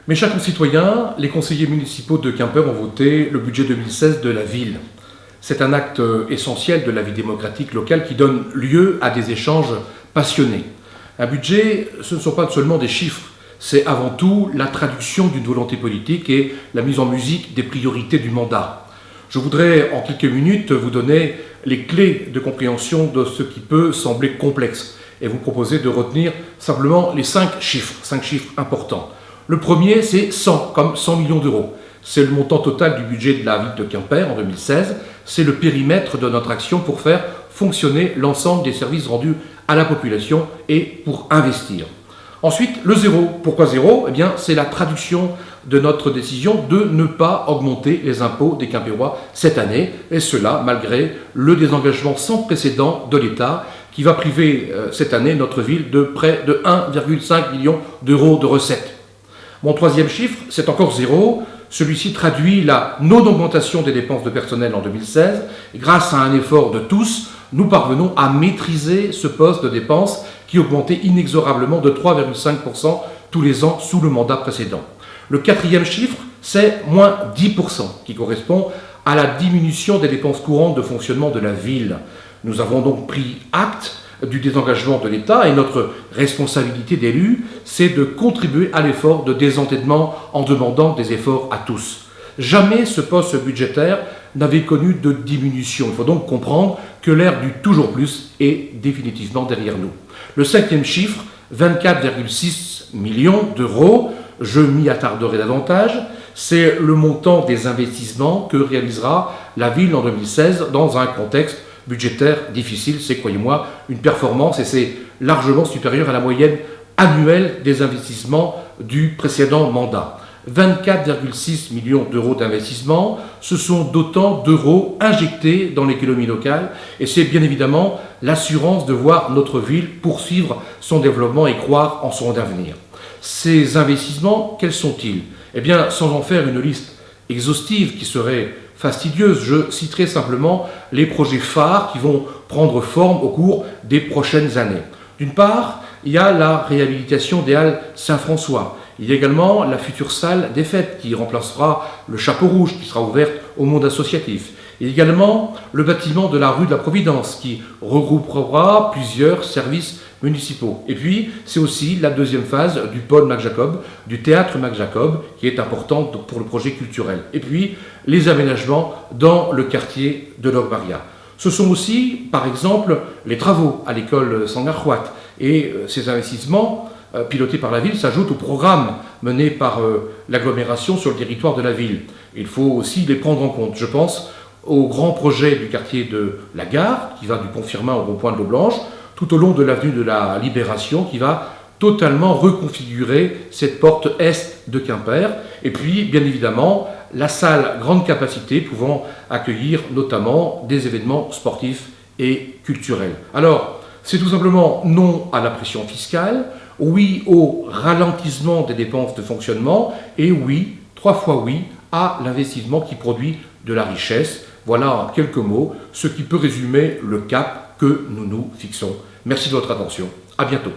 Mes chers concitoyens, les conseillers municipaux de Quimper ont voté le budget 2016 de la ville. C'est un acte essentiel de la vie démocratique locale qui donne lieu à des échanges passionnés. Un budget, ce ne sont pas seulement des chiffres, c'est avant tout la traduction d'une volonté politique et la mise en musique des priorités du mandat. Je voudrais en quelques minutes vous donner les clés de compréhension de ce qui peut sembler complexe et vous proposer de retenir simplement les 5 chiffres importants. Le premier, c'est 100, comme 100 millions d'euros. C'est le montant total du budget de la ville de Quimper en 2016. C'est le périmètre de notre action pour faire fonctionner l'ensemble des services rendus à la population et pour investir. Ensuite, le zéro. Pourquoi zéro ? Eh bien, c'est la traduction de notre décision de ne pas augmenter les impôts des Quimpérois cette année, et cela malgré le désengagement sans précédent de l'État qui va priver cette année notre ville de près de 1,5 million d'euros de recettes. Mon troisième chiffre, c'est encore zéro. Celui-ci traduit la non-augmentation des dépenses de personnel en 2016. Grâce à un effort de tous, nous parvenons à maîtriser ce poste de dépenses qui augmentait inexorablement de 3,5% tous les ans sous le mandat précédent. Le quatrième chiffre, c'est moins 10%, qui correspond à la diminution des dépenses courantes de fonctionnement de la ville. Nous avons donc pris acte du désengagement de l'État et notre responsabilité d'élu, c'est de contribuer à l'effort de désendettement en demandant des efforts à tous. Jamais ce poste budgétaire n'avait connu de diminution. Il faut donc comprendre que l'ère du toujours plus est définitivement derrière nous. Le cinquième chiffre, 24,6 millions d'euros, je m'y attarderai davantage, c'est le montant des investissements que réalisera la ville en 2016 dans un contexte budgétaire difficile. C'est, croyez-moi, une performance et c'est largement supérieur à la moyenne annuelle des investissements du précédent mandat. 24,6 millions d'euros d'investissement, ce sont d'autant d'euros injectés dans l'économie locale et c'est bien évidemment l'assurance de voir notre ville poursuivre son développement et croire en son avenir. Ces investissements, quels sont-ils ? Eh bien, sans en faire une liste exhaustive qui serait fastidieuse, je citerai simplement les projets phares qui vont prendre forme au cours des prochaines années. D'une part, il y a la réhabilitation des Halles Saint-François. Il y a également la future salle des fêtes qui remplacera le Chapeau Rouge qui sera ouverte au monde associatif. Il y a également le bâtiment de la rue de la Providence qui regroupera plusieurs services municipaux. Et puis, c'est aussi la deuxième phase du pôle Mac Jacob, du théâtre Mac Jacob, qui est importante pour le projet culturel. Et puis, les aménagements dans le quartier de Logbaria. Ce sont aussi, par exemple, les travaux à l'école Sangarhuat. Et ces investissements pilotés par la ville s'ajoutent au programme mené par l'agglomération sur le territoire de la ville. Il faut aussi les prendre en compte. Je pense au grand projet du quartier de la Gare, qui va du Pont Firmin au rond-point de l'Eau Blanche, tout au long de l'avenue de la Libération, qui va totalement reconfigurer cette porte est de Quimper. Et puis, bien évidemment, la salle grande capacité pouvant accueillir notamment des événements sportifs et culturels. Alors, c'est tout simplement non à la pression fiscale, oui au ralentissement des dépenses de fonctionnement et oui, 3 fois oui, à l'investissement qui produit de la richesse. Voilà en quelques mots ce qui peut résumer le cap que nous nous fixons. Merci de votre attention. À bientôt.